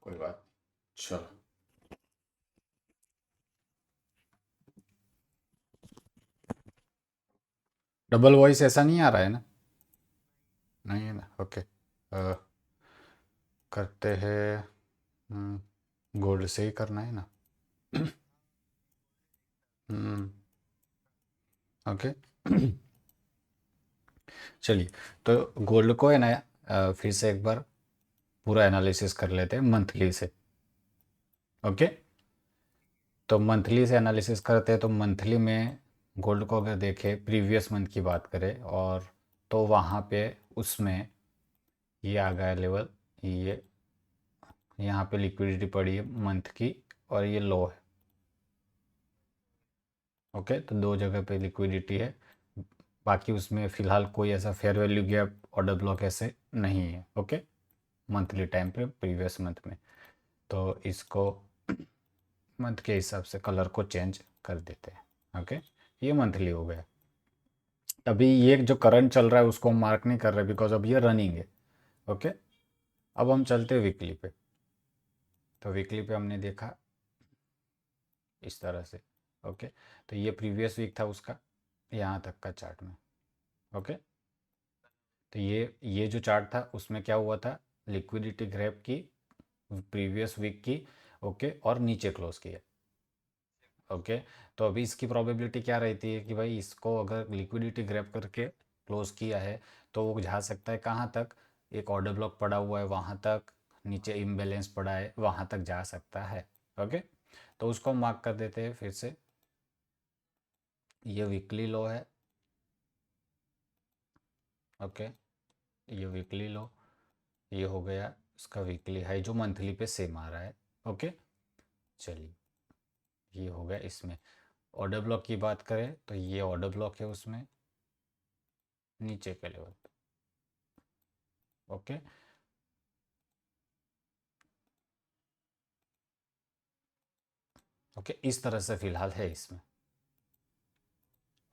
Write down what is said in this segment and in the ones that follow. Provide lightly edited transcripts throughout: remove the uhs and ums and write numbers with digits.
कोई बात नहीं। चलो। डबल वॉइस ऐसा नहीं आ रहा है ना? नहीं है ना? ओके। करते हैं। गोल्ड से ही करना है ना? हम्म। ओके। चलिए। तो गोल्ड को है ना, फिर से एक बार पूरा एनालिसिस कर लेते हैं मंथली से। ओके। तो मंथली से एनालिसिस करते हैं, तो मंथली में गोल्ड को अगर देखें, प्रीवियस मंथ की बात करें, और तो वहाँ पे उसमें ये आ गया लेवल, ये यहाँ पे लिक्विडिटी पड़ी है मंथ की, और ये लो है। ओके, तो दो जगह पे लिक्विडिटी है। बाकी उसमें फ़िलहाल कोई ऐसा fair value gap, order block ऐसे नहीं है। ओके, मंथली टाइम पे प्रीवियस मंथ में। तो इसको मंथ के हिसाब से कलर को चेंज कर देते हैं। ओके, ये मंथली हो गया। अभी ये जो करंट चल रहा है उसको हम मार्क नहीं कर रहे, बिकॉज अब ये रनिंग है। ओके, अब हम चलते हैं वीकली पे। तो वीकली पे हमने देखा इस तरह से। ओके, तो ये प्रीवियस वीक था उसका, यहाँ तक का चार्ट में। ओके, तो ये जो चार्ट था उसमें क्या हुआ था, लिक्विडिटी ग्रैब की प्रीवियस वीक की। ओके, और नीचे क्लोज किया। ओके, तो अभी इसकी प्रोबेबिलिटी क्या रहती है कि भाई इसको अगर लिक्विडिटी ग्रैब करके क्लोज किया है, तो वो जा सकता है कहाँ तक, एक ऑर्डर ब्लॉक पड़ा हुआ है वहाँ तक, नीचे इम्बैलेंस पड़ा है वहाँ तक जा सकता है। ओके, तो उसको हम मार्क कर देते हैं फिर से। ये वीकली लो है। ओके, ये वीकली लो, ये हो गया इसका वीकली हाई जो मंथली पे सेम आ रहा है। ओके, चलिए, ये हो गया इसमें। ऑर्डर ब्लॉक की बात करें तो ये ऑर्डर ब्लॉक है उसमें, नीचे के लेवल पे। ओके, ओके, इस तरह से फिलहाल है इसमें।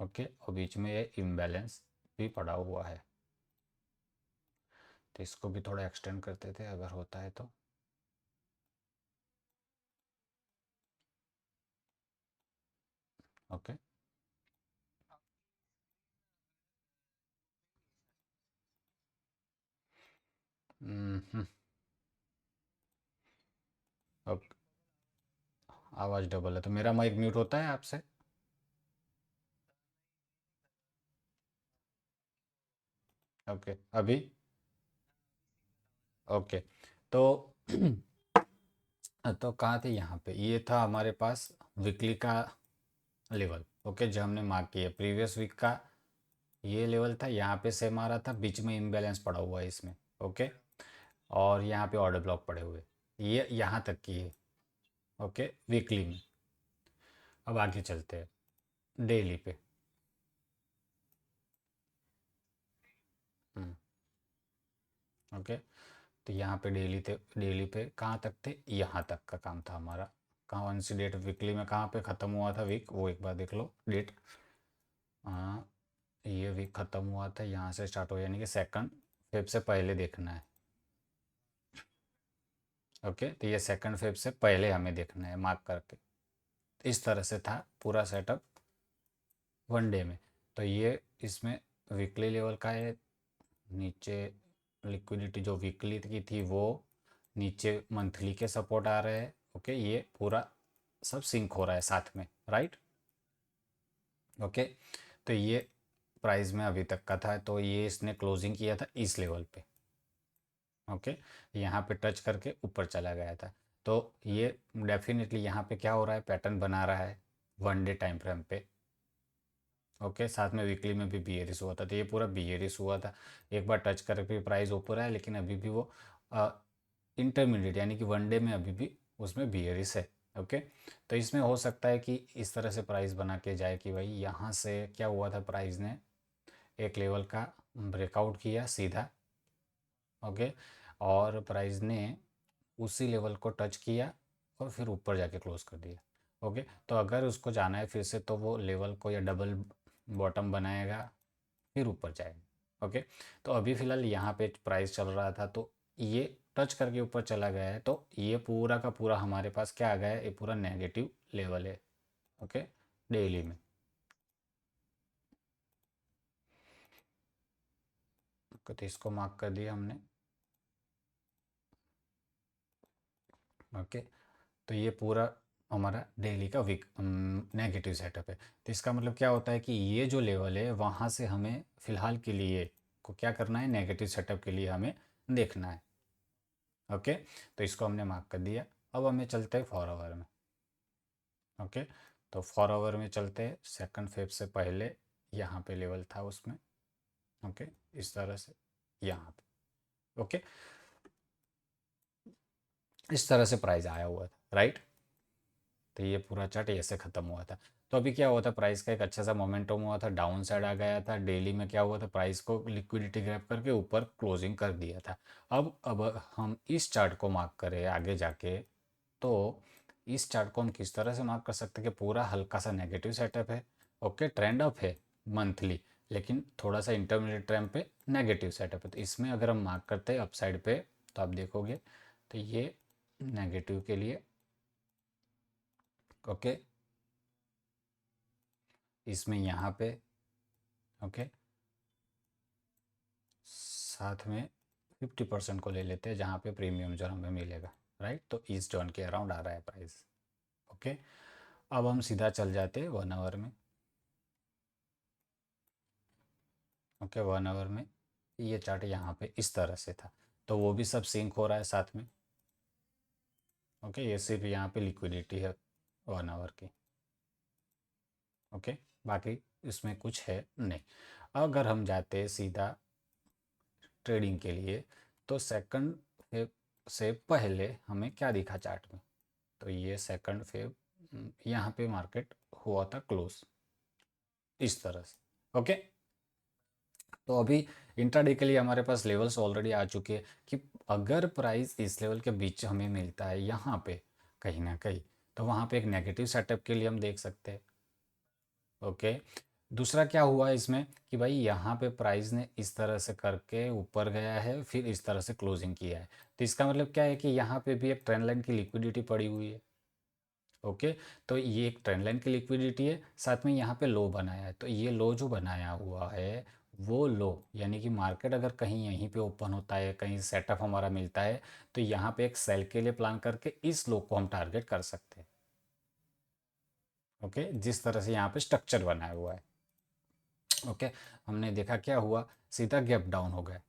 ओके, और बीच में ये इम्बैलेंस भी पड़ा हुआ है, तो इसको भी थोड़ा एक्सटेंड करते थे अगर होता है तो। ओके। हम्म। अब आवाज़ डबल है, तो मेरा माइक म्यूट होता है आपसे? ओके, अभी? ओके, तो तो कहाँ थे, यहाँ पे ये था हमारे पास वीकली का लेवल। ओके, जो हमने मार्क किया प्रीवियस वीक का, ये लेवल था, यहाँ पे सेम आ रहा था, बीच में इम्बैलेंस पड़ा हुआ है इसमें। ओके, और यहाँ पे ऑर्डर ब्लॉक पड़े हुए, ये यहाँ तक की है। ओके, वीकली में। अब आगे चलते हैं डेली पे। हम्म। ओके, तो यहाँ पे डेली थे, डेली पे कहाँ तक थे, यहाँ तक का काम था हमारा। कौन सी डेट वीकली में कहाँ पे ख़त्म हुआ था वीक, वो एक बार देख लो डेट। हाँ, ये वीक ख़त्म हुआ था, यहाँ से स्टार्ट हो, यानी कि सेकंड फेब से पहले देखना है। ओके, तो ये सेकंड फेब से पहले हमें देखना है मार्क करके। इस तरह से था पूरा सेटअप वन डे में। तो ये इसमें वीकली लेवल का है, नीचे लिक्विडिटी जो वीकली की थी वो, नीचे मंथली के सपोर्ट आ रहे हैं। ओके, ये पूरा सब सिंक हो रहा है साथ में, राइट? ओके, तो ये प्राइस में अभी तक का था, तो ये इसने क्लोजिंग किया था इस लेवल पे। ओके, यहाँ पे टच करके ऊपर चला गया था। तो ये डेफिनेटली यहाँ पे क्या हो रहा है, पैटर्न बना रहा है वन डे टाइम फ्रेम पे। ओके, साथ में वीकली में भी बियरिश हुआ था, तो ये पूरा बियरिश हुआ था। एक बार टच करके प्राइस ऊपर है, लेकिन अभी भी वो इंटरमीडिएट यानी कि वन डे में अभी भी उसमें बियरिश है। ओके, तो इसमें हो सकता है कि इस तरह से प्राइस बना के जाए कि भाई यहाँ से क्या हुआ था, प्राइस ने एक लेवल का ब्रेकआउट किया सीधा। ओके, और प्राइस ने उसी लेवल को टच किया और फिर ऊपर जाके क्लोज कर दिया। ओके, तो अगर उसको जाना है फिर से, तो वो लेवल को या डबल बॉटम बनाएगा, फिर ऊपर जाएगा। ओके, तो अभी फ़िलहाल यहाँ पे प्राइस चल रहा था, तो ये टच करके ऊपर चला गया है, तो ये पूरा का पूरा हमारे पास क्या आ गया है, ये पूरा नेगेटिव लेवल है। ओके, डेली में। तो इसको मार्क कर दिया हमने। ओके, तो ये पूरा हमारा डेली का वीक नेगेटिव सेटअप है। तो इसका मतलब क्या होता है कि ये जो लेवल है वहाँ से हमें फ़िलहाल के लिए को क्या करना है, नेगेटिव सेटअप के लिए हमें देखना है। ओके, तो इसको हमने मार्क कर दिया। अब हमें चलते हैं 4 आवर में। ओके, तो 4 आवर में चलते हैं। सेकंड फेज से पहले यहाँ पे लेवल था उसमें। ओके, इस तरह से यहाँ पे। ओके, इस तरह से प्राइस आया हुआ था, राइट। तो ये पूरा चार्ट ऐसे ख़त्म हुआ था। तो अभी क्या हुआ था, प्राइस का एक अच्छा सा मोमेंटम हुआ था, डाउन साइड आ गया था। डेली में क्या हुआ था, प्राइस को लिक्विडिटी ग्रैब करके ऊपर क्लोजिंग कर दिया था। अब हम इस चार्ट को मार्क करें आगे जाके, तो इस चार्ट को हम किस तरह से मार्क कर सकते हैं कि पूरा हल्का सा नेगेटिव सेटअप है। ओके, ट्रेंड अप है मंथली, लेकिन थोड़ा सा इंटरमीडिएट ट्रेंड पे नेगेटिव सेटअप है। तो इसमें अगर हम मार्क करते हैं अपसाइड पे, तो आप देखोगे तो ये नेगेटिव के लिए। ओके, इसमें यहाँ पे। ओके, साथ में 50% को ले लेते हैं जहाँ पे प्रीमियम जोन हमें मिलेगा, राइट। तो इस जोन के अराउंड आ रहा है प्राइस। ओके, अब हम सीधा चल जाते हैं 1 आवर में। ओके, 1 आवर में ये चार्ट यहाँ पे इस तरह से था, तो वो भी सब सिंक हो रहा है साथ में। ओके, ये सिर्फ यहाँ पे लिक्विडिटी है 1 आवर की। ओके, बाकी इसमें कुछ है नहीं। अगर हम जाते हैं सीधा ट्रेडिंग के लिए, तो सेकंड फेब से पहले हमें क्या दिखा चार्ट में, तो ये सेकंड फेब यहाँ पे मार्केट हुआ था क्लोज इस तरह से। ओके, तो अभी इंट्राडे के लिए हमारे पास लेवल्स ऑलरेडी आ चुके हैं कि अगर प्राइस इस लेवल के बीच हमें मिलता है यहाँ पे कहीं ना कहीं, तो वहाँ पे एक नेगेटिव सेटअप के लिए हम देख सकते हैं। ओके, दूसरा क्या हुआ इसमें कि भाई यहाँ पे प्राइस ने इस तरह से करके ऊपर गया है, फिर इस तरह से क्लोजिंग किया है। तो इसका मतलब क्या है कि यहाँ पे भी एक ट्रेंड लाइन की लिक्विडिटी पड़ी हुई है। ओके, तो ये एक ट्रेंड लाइन की लिक्विडिटी है, साथ में यहाँ पे लो बनाया है। तो ये लो जो बनाया हुआ है, वो लो यानी कि मार्केट अगर कहीं यहीं पे ओपन होता है, कहीं सेटअप हमारा मिलता है, तो यहाँ पे एक सेल के लिए प्लान करके इस लो को हम टारगेट कर सकते हैं। ओके, जिस तरह से यहाँ पे स्ट्रक्चर बनाया हुआ है। ओके, हमने देखा क्या हुआ, सीधा गैप डाउन हो गया।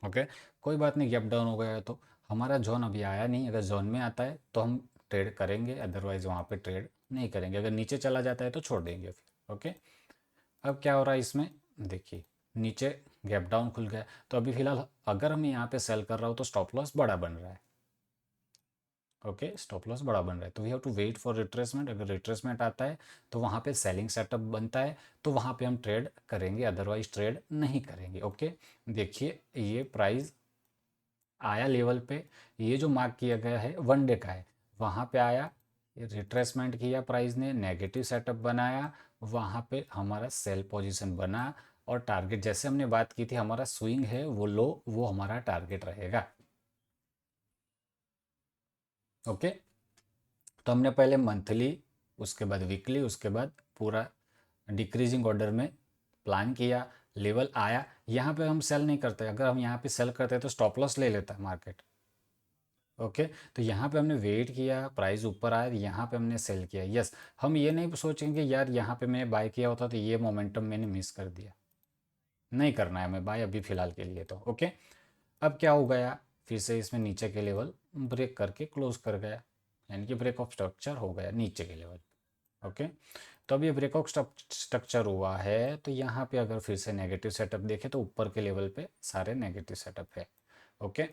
ओके, कोई बात नहीं, गैप डाउन हो गया है तो हमारा जोन अभी आया नहीं। अगर जोन में आता है तो हम ट्रेड करेंगे, अदरवाइज वहाँ पे ट्रेड नहीं करेंगे। अगर नीचे चला जाता है तो छोड़ देंगे फिर। ओके, अब क्या हो रहा है इसमें, देखिए नीचे गैप डाउन खुल गया। तो अभी फिलहाल अगर मैं यहाँ पे सेल कर रहा हूँ तो स्टॉप लॉस बड़ा बन रहा है। ओके, स्टॉप लॉस बड़ा बन रहा है, तो we have to wait for retracement. अगर रिट्रेसमेंट आता है तो वहाँ पे सेलिंग सेटअप बनता है, तो वहाँ पे हम ट्रेड करेंगे, अदरवाइज ट्रेड नहीं करेंगे। ओके, देखिए ये प्राइस आया लेवल पे, ये जो मार्क किया गया है 1 डे का है, वहाँ पे आया, रिट्रेसमेंट किया, प्राइस ने नेगेटिव सेटअप बनाया, वहाँ पे हमारा सेल पोजीशन बना, और टारगेट जैसे हमने बात की थी, हमारा स्विंग है वो लो, वो हमारा टारगेट रहेगा। ओके, तो हमने पहले मंथली, उसके बाद वीकली, उसके बाद पूरा डिक्रीजिंग ऑर्डर में प्लान किया। लेवल आया, यहाँ पे हम सेल नहीं करते। अगर हम यहाँ पे सेल करते तो स्टॉप लॉस ले लेता है मार्केट। ओके, तो यहाँ पे हमने वेट किया, प्राइस ऊपर आया, यहाँ पे हमने सेल किया। यस, हम ये नहीं सोचेंगे यार यहाँ पे मैंने बाय किया होता तो ये मोमेंटम मैंने मिस कर दिया। नहीं करना है हमें बाय अभी फ़िलहाल के लिए। तो ओके, अब क्या हो गया, फिर से इसमें नीचे के लेवल ब्रेक करके क्लोज कर गया, यानी कि ब्रेक ऑफ स्ट्रक्चर हो गया नीचे के लेवल। ओके, तो अब ये ब्रेक ऑफ स्ट्रक्चर हुआ है, तो यहाँ पे अगर फिर से नेगेटिव सेटअप देखें तो ऊपर के लेवल पे सारे नेगेटिव सेटअप है। ओके,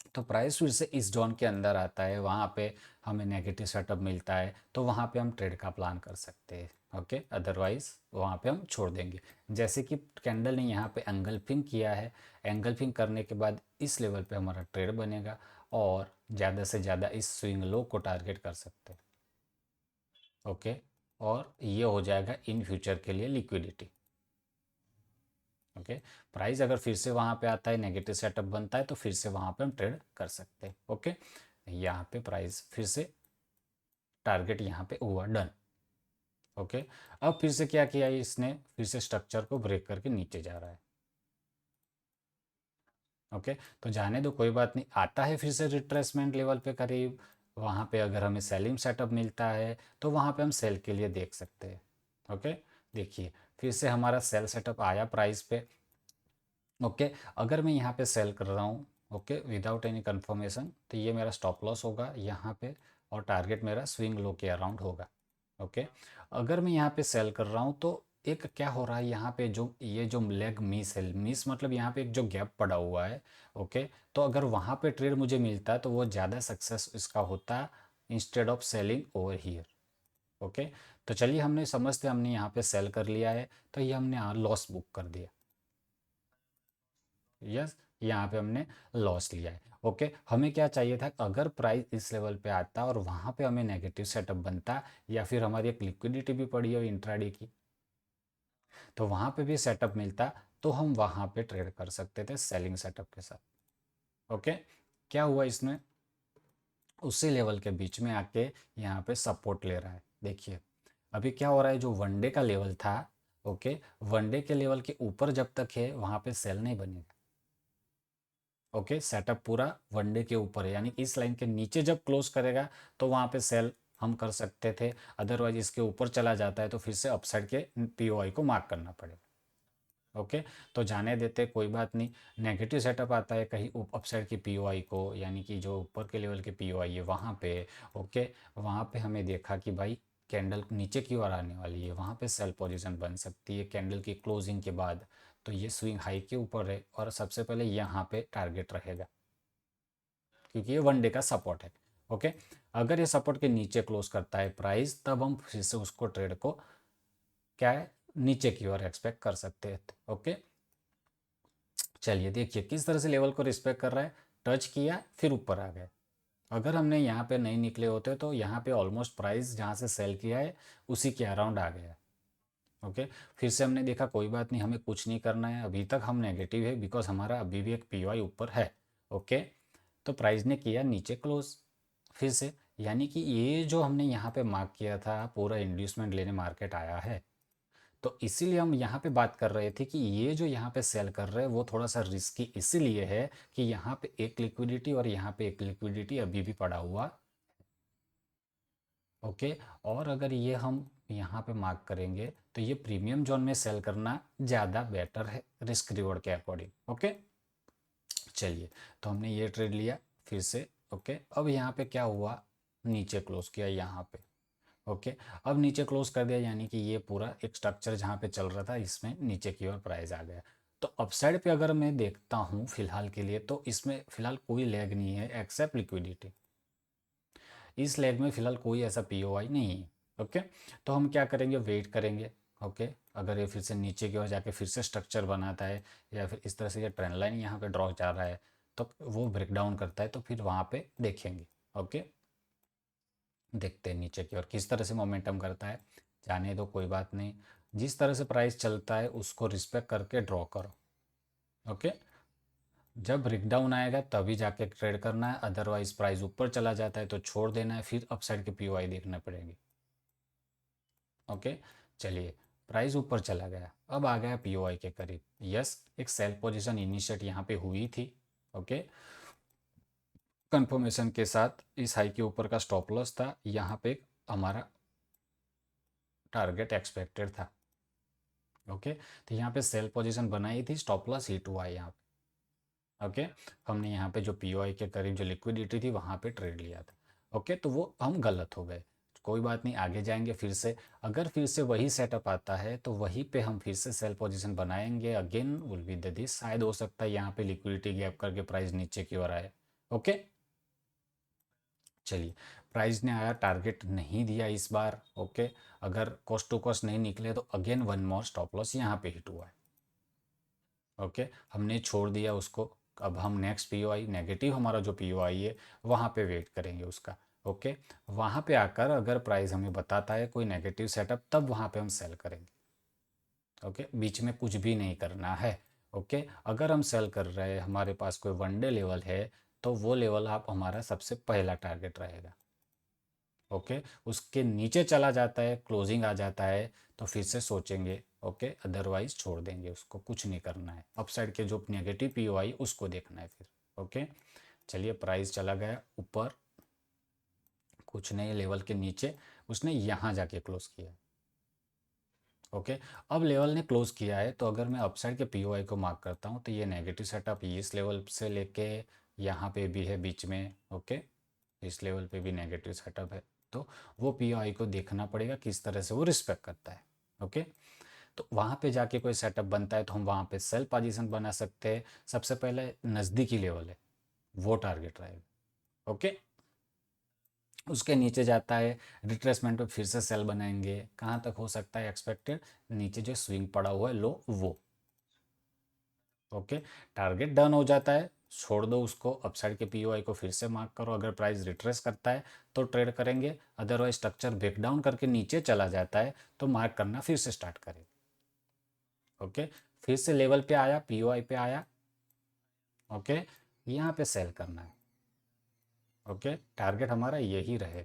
तो प्राइस फिर से इस जोन के अंदर आता है, वहाँ पे हमें नेगेटिव सेटअप मिलता है, तो वहाँ पे हम ट्रेड का प्लान कर सकते हैं। ओके, अदरवाइज वहाँ पे हम छोड़ देंगे। जैसे कि कैंडल ने यहाँ पे एंगल्फिंग किया है, एंगल्फिंग करने के बाद इस लेवल पे हमारा ट्रेड बनेगा, और ज़्यादा से ज़्यादा इस स्विंग लो को टारगेट कर सकते हैं। ओके, और ये हो जाएगा इन फ्यूचर के लिए लिक्विडिटी। ओके, प्राइस अगर फिर से वहाँ पे आता है, नेगेटिव सेटअप बनता है, तो फिर से वहाँ पे हम ट्रेड कर सकते हैं। ओके, यहाँ पे प्राइस फिर से टारगेट यहाँ पे हुआ डन। ओके, अब फिर से क्या किया इसने, फिर से स्ट्रक्चर को ब्रेक करके नीचे जा रहा है। ओके, तो जाने दो, कोई बात नहीं, आता है फिर से रिट्रेसमेंट लेवल पे करीब, वहाँ पे अगर हमें सेलिंग सेटअप मिलता है तो वहाँ पे हम सेल के लिए देख सकते हैं। ओके, देखिए फिर से हमारा सेल सेटअप आया प्राइस पे। ओके, अगर मैं यहाँ पे सेल कर रहा हूँ, ओके, विदाउट एनी कंफर्मेशन, तो ये मेरा स्टॉप लॉस होगा यहाँ पे, और टारगेट मेरा स्विंग लो के अराउंड होगा। ओके, अगर मैं यहाँ पे सेल कर रहा हूँ तो एक क्या हो रहा है यहाँ पे, जो ये जो लेग मिस है, मिस मतलब यहाँ पे एक जो गैप पड़ा हुआ है। ओके, तो अगर वहाँ पे ट्रेड मुझे मिलता है तो वो ज़्यादा सक्सेस इसका होता, instead of selling over here. Okay, तो चलिए हमने समझते, हमने यहाँ पे सेल कर लिया है, तो ये हमने लॉस बुक कर दिया। यस, यहाँ पे हमने लॉस लिया है। ओके, हमें क्या चाहिए था, अगर प्राइस इस लेवल पे आता और वहाँ पे हमें नेगेटिव सेटअप बनता, या फिर हमारी एक लिक्विडिटी भी पड़ी हो इंट्राडे की, तो वहाँ पे भी सेटअप मिलता, तो हम वहाँ पे ट्रेड कर सकते थे सेलिंग सेटअप के साथ। ओके, क्या हुआ इसमें, उसी लेवल के बीच में आके यहाँ पे सपोर्ट ले रहा है। देखिए अभी क्या हो रहा है, जो वनडे का लेवल था, ओके, वनडे के लेवल के ऊपर जब तक है वहाँ पे सेल नहीं बनेगा। ओके, सेटअप पूरा वनडे के ऊपर है, यानी कि इस लाइन के नीचे जब क्लोज करेगा तो वहाँ पे सेल हम कर सकते थे, अदरवाइज इसके ऊपर चला जाता है तो फिर से अपसाइड के पीओआई को मार्क करना पड़ेगा। ओके, तो जाने देते, कोई बात नहीं, नेगेटिव सेटअप आता है कहीं अपसाइड की पीओआई को, यानी कि जो ऊपर के लेवल के पीओआई है वहाँ पे। ओके, वहाँ पे हमें देखा कि भाई कैंडल नीचे की ओर आने वाली है, वहाँ पे सेल पोजीशन बन सकती है कैंडल की क्लोजिंग के बाद। तो ये स्विंग हाई के ऊपर है और सबसे पहले यहाँ पे टारगेट रहेगा, क्योंकि ये वन डे का सपोर्ट है। ओके, अगर ये सपोर्ट के नीचे क्लोज करता है प्राइस, तब हम फिर से उसको ट्रेड को क्या है, नीचे की ओर एक्सपेक्ट कर सकते हैं। ओके, चलिए देखिए किस तरह से लेवल को रिस्पेक्ट कर रहा है, टच किया फिर ऊपर आ गया। अगर हमने यहाँ पे नहीं निकले होते तो यहाँ पे ऑलमोस्ट प्राइस जहाँ से सेल किया है उसी के अराउंड आ गया। ओके, फिर से हमने देखा कोई बात नहीं, हमें कुछ नहीं करना है, अभी तक हम नेगेटिव है बिकॉज हमारा अभी भी एक पीवाई ऊपर है। ओके, तो प्राइस ने किया नीचे क्लोज फिर से, यानी कि ये जो हमने यहाँ पे मार्क किया था पूरा इंड्यूसमेंट लेने मार्केट आया है। तो इसीलिए हम यहाँ पे बात कर रहे थे कि ये जो यहाँ पे सेल कर रहे हैं वो थोड़ा सा रिस्की इसीलिए है कि यहाँ पे एक लिक्विडिटी और यहाँ पे एक लिक्विडिटी अभी भी पड़ा हुआ। ओके, और अगर ये हम यहाँ पे मार्क करेंगे तो ये प्रीमियम जोन में सेल करना ज़्यादा बेटर है रिस्क रिवॉर्ड के अकॉर्डिंग। ओके, चलिए, तो हमने ये ट्रेड लिया फिर से। ओके, अब यहाँ पे क्या हुआ, नीचे क्लोज किया यहाँ पे। ओके, अब नीचे क्लोज कर दिया, यानी कि ये पूरा एक स्ट्रक्चर जहाँ पे चल रहा था इसमें नीचे की ओर प्राइस आ गया। तो अपसाइड पे अगर मैं देखता हूँ फिलहाल के लिए, तो इसमें फिलहाल कोई लैग नहीं है एक्सेप्ट लिक्विडिटी। इस लैग में फिलहाल कोई ऐसा पीओआई नहीं है। ओके, तो हम क्या करेंगे, वेट करेंगे। ओके, अगर ये फिर से नीचे की ओर जाके फिर से स्ट्रक्चर बनाता है, या फिर इस तरह से ये ट्रेंड लाइन यहाँ पे ड्रॉ जा रहा है, तो वो ब्रेक डाउन करता है, तो फिर वहाँ पे देखेंगे। ओके, देखते हैं नीचे की ओर किस तरह से मोमेंटम करता है, जाने दो कोई बात नहीं, जिस तरह से प्राइस चलता है उसको रिस्पेक्ट करके ड्रॉ करो। ओके, जब ब्रेक डाउन आएगा तभी जाके ट्रेड करना है, अदरवाइज प्राइस ऊपर चला जाता है तो छोड़ देना है, फिर अपसाइड के पीओआई देखना पड़ेगी। ओके, चलिए, प्राइस ऊपर चला गया, अब आ गया पीओआई के करीब। यस, एक सेल पोजीशन इनिशिएट यहाँ पे हुई थी। ओके, कंफर्मेशन के साथ इस हाई के ऊपर का स्टॉप लॉस था, यहाँ पे हमारा टारगेट एक्सपेक्टेड था। ओके, तो यहाँ पे सेल पोजीशन बनाई थी, स्टॉप लॉस हिट हुआ है यहाँ पे। ओके, हमने यहाँ पे जो पीओआई के करीब जो लिक्विडिटी थी वहाँ पे ट्रेड लिया था। ओके, तो वो हम गलत हो गए, कोई बात नहीं, आगे जाएंगे फिर से, अगर फिर से वही सेटअप आता है तो वहीं पे हम फिर से सेल पोजीशन बनाएंगे, again will be the this, शायद हो सकता है यहाँ पे लिक्विडिटी गैप करके प्राइस नीचे की ओर आए। ओके, चलिए, प्राइस ने आया, टारगेट नहीं दिया इस बार। ओके, अगर कॉस्ट टू कॉस्ट नहीं निकले तो again one more stop loss यहाँ पे हिट हुआ है। ओके, हमने छोड़ दिया उसको, अब हम नेक्स्ट पीओआई नेगेटिव हमारा जो पीओआई है वहाँ पे वेट करेंगे उसका। ओके, वहाँ पे आकर अगर प्राइस हमें बताता है कोई नेगेटिव सेटअप, तब वहाँ पे हम सेल करेंगे। ओके, बीच में कुछ भी नहीं करना है। ओके, अगर हम सेल कर रहे हैं, हमारे पास कोई वन डे लेवल है, तो वो लेवल आप हमारा सबसे पहला टारगेट रहेगा। ओके, उसके नीचे चला जाता है, क्लोजिंग आ जाता है, तो फिर से सोचेंगे। ओके, अदरवाइज छोड़ देंगे, उसको कुछ नहीं करना है। अपसाइड के जो नेगेटिव पीओआई उसको देखना है फिर। ओके, चलिए, प्राइस चला गया ऊपर, कुछ नहीं, लेवल के नीचे उसने यहाँ जाके क्लोज किया। ओके, अब लेवल ने क्लोज किया है, तो अगर मैं अपसाइड के पीओआई को मार्क करता हूँ, तो ये नेगेटिव सेटअप इस लेवल से लेके यहाँ पे भी है बीच में। ओके, इस लेवल पे भी नेगेटिव सेटअप है, तो वो पीओआई को देखना पड़ेगा किस तरह से वो रिस्पेक्ट करता है। ओके, तो वहाँ पे जाके कोई सेटअप बनता है, तो हम वहाँ पे सेल पोजीशन बना सकते हैं। सबसे पहले नज़दीकी लेवल है, वो टारगेट रहेगा। ओके, उसके नीचे जाता है, रिट्रेसमेंट पे फिर से सेल बनाएंगे। कहाँ तक हो सकता है एक्सपेक्टेड, नीचे जो स्विंग पड़ा हुआ है लो वो। ओके, टारगेट डन हो जाता है, छोड़ दो उसको, अपसाइड के पीओआई को फिर से मार्क करो। अगर प्राइस रिट्रेस करता है तो ट्रेड करेंगे, अदरवाइज स्ट्रक्चर ब्रेकडाउन करके नीचे चला जाता है तो मार्क करना फिर से स्टार्ट करें। ओके, फिर से लेवल पे आया, पीओआई पे आया। ओके, यहाँ पे सेल करना है। ओके, टारगेट हमारा यही रहे।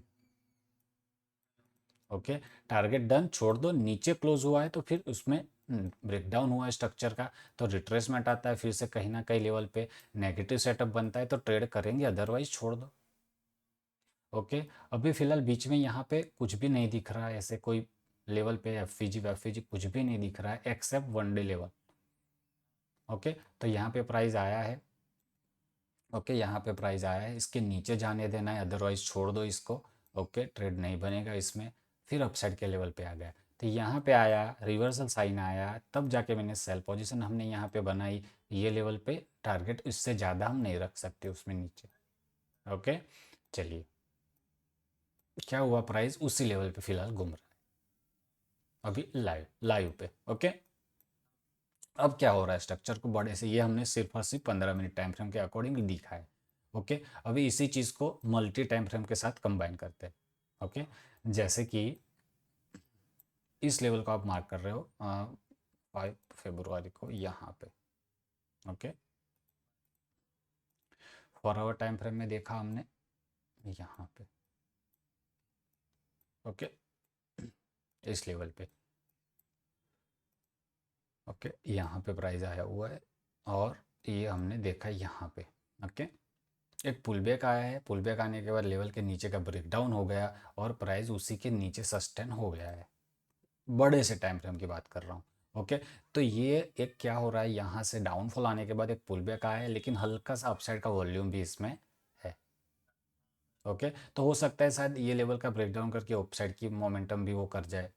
ओके, टारगेट डन, छोड़ दो। नीचे क्लोज हुआ है तो फिर उसमें ब्रेकडाउन हुआ है स्ट्रक्चर का, तो रिट्रेसमेंट आता है, फिर से कहीं ना कहीं लेवल पे नेगेटिव सेटअप बनता है, तो ट्रेड करेंगे, अदरवाइज छोड़ दो। ओके, अभी फिलहाल बीच में यहाँ पे कुछ भी नहीं दिख रहा है, ऐसे कोई लेवल पे एफवीजी वेफवीजी कुछ भी नहीं दिख रहा है except one day level. Okay, तो यहाँ पे प्राइस आया है। ओके, यहाँ पे प्राइस आया है, इसके नीचे जाने देना है, अदरवाइज छोड़ दो इसको। ओके, ट्रेड नहीं बनेगा इसमें। फिर अपसाइड के लेवल पे आ गया, तो यहाँ पे आया, रिवर्सल साइन आया, तब जाके मैंने सेल पोजीशन हमने यहाँ पे बनाई। ये लेवल पे टारगेट, इससे ज़्यादा हम नहीं रख सकते उसमें नीचे। ओके, चलिए, क्या हुआ, प्राइस उसी लेवल पे फिलहाल घूम रहा है अभी लाइव लाइव पे। ओके, अब क्या हो रहा है, स्ट्रक्चर को बड़े से, ये हमने सिर्फ और सिर्फ 15 मिनट टाइम फ्रेम के अकॉर्डिंग दिखा है। ओके, अभी इसी चीज़ को मल्टी टाइम फ्रेम के साथ कंबाइन करते हैं। ओके, जैसे कि इस लेवल को आप मार्क कर रहे हो 5 फरवरी को यहाँ पे। ओके, 4 आवर टाइम फ्रेम में देखा हमने यहाँ पे। ओके, इस लेवल पे। ओके, यहाँ पे प्राइस आया हुआ है, और ये हमने देखा यहाँ पे। ओके, एक पुल बैक आया है, पुल बैक आने के बाद लेवल के नीचे का ब्रेकडाउन हो गया, और प्राइस उसी के नीचे सस्टेन हो गया है। बड़े से टाइम फ्रेम की बात कर रहा हूँ। ओके, तो ये एक क्या हो रहा है, यहाँ से डाउनफॉल आने के बाद एक पुल बैक आया है, लेकिन हल्का सा अपसाइड का वॉल्यूम भी इसमें है। ओके, तो हो सकता है शायद ये लेवल का ब्रेकडाउन करके अपसाइड की मोमेंटम भी वो कर जाए।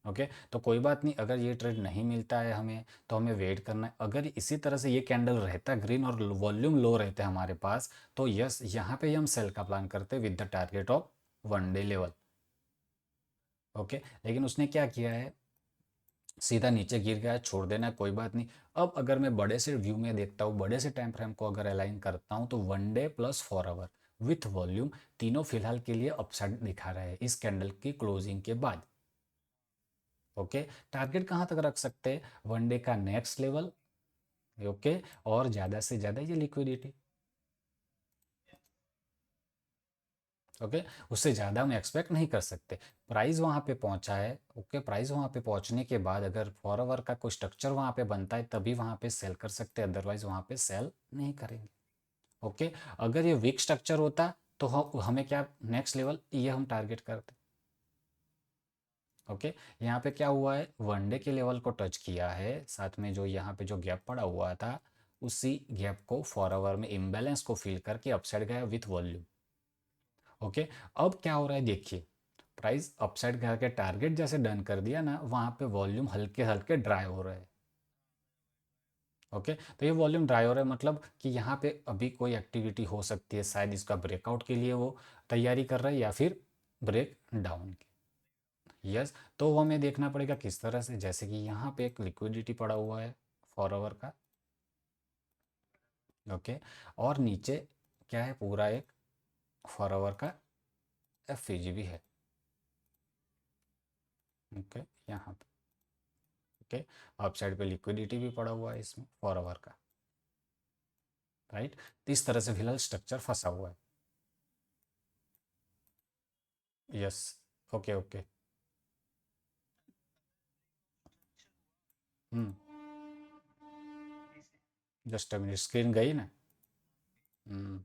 ओके, तो कोई बात नहीं, अगर ये ट्रेड नहीं मिलता है हमें, तो हमें वेट करना है। अगर इसी तरह से ये कैंडल रहता ग्रीन और वॉल्यूम लो रहते हमारे पास, तो यस, यहाँ पे ही हम सेल का प्लान करते with the target of one day level. Okay, लेकिन उसने क्या किया है, सीधा नीचे गिर गया है, छोड़ देना है, कोई बात नहीं। अब अगर मैं बड़े से व्यू में देखता हूँ, बड़े से टाइम फ्रेम को अगर अलाइन करता हूँ, तो one day plus 4 hour with volume, तीनों फिलहाल के लिए अपसाइड दिखा रहे हैं इस कैंडल की क्लोजिंग के बाद। ओके, टारगेट कहाँ तक रख सकते हैं, वन डे का नेक्स्ट लेवल। ओके, और ज़्यादा से ज़्यादा ये लिक्विडिटी। ओके, उससे ज़्यादा हम एक्सपेक्ट नहीं कर सकते। प्राइस वहाँ पे पहुँचा है। ओके, प्राइस वहाँ पे पहुँचने के बाद अगर 4 आवर का कोई स्ट्रक्चर वहाँ पे बनता है, तभी वहाँ पे सेल कर सकते हैं, अदरवाइज वहाँ पे सेल नहीं करेंगे। ओके, अगर ये वीक स्ट्रक्चर होता, तो हमें क्या, नेक्स्ट लेवल ये हम टारगेट करते। ओके, यहाँ पे क्या हुआ है, वनडे के लेवल को टच किया है, साथ में जो यहाँ पे जो गैप पड़ा हुआ था, उसी गैप को 4 आवर में इम्बैलेंस को फिल करके अपसाइड गया विथ वॉल्यूम। ओके, अब क्या हो रहा है देखिए, प्राइस अपसाइड करके टारगेट जैसे डन कर दिया ना, वहाँ पे वॉल्यूम हल्के हल्के ड्राई हो रहे हैं। ओके, तो ये वॉल्यूम ड्राई हो रहा है, मतलब कि यहाँ पे अभी कोई एक्टिविटी हो सकती है, शायद इसका ब्रेकआउट के लिए वो तैयारी कर रहा है, या फिर ब्रेक डाउन की। यस, तो वो हमें देखना पड़ेगा किस तरह से, जैसे कि यहाँ पे एक लिक्विडिटी पड़ा हुआ है 4 आवर का। ओके, और नीचे क्या है, पूरा एक 4 आवर का एफ भी है। ओके, यहाँ पे ओके, अप साइड पे लिक्विडिटी भी पड़ा हुआ है इसमें 4 आवर का, राइट। तो इस तरह से फिलहाल स्ट्रक्चर फंसा हुआ है। Yes, okay okay. Hmm, just a minute, screen गई ना। हम्म,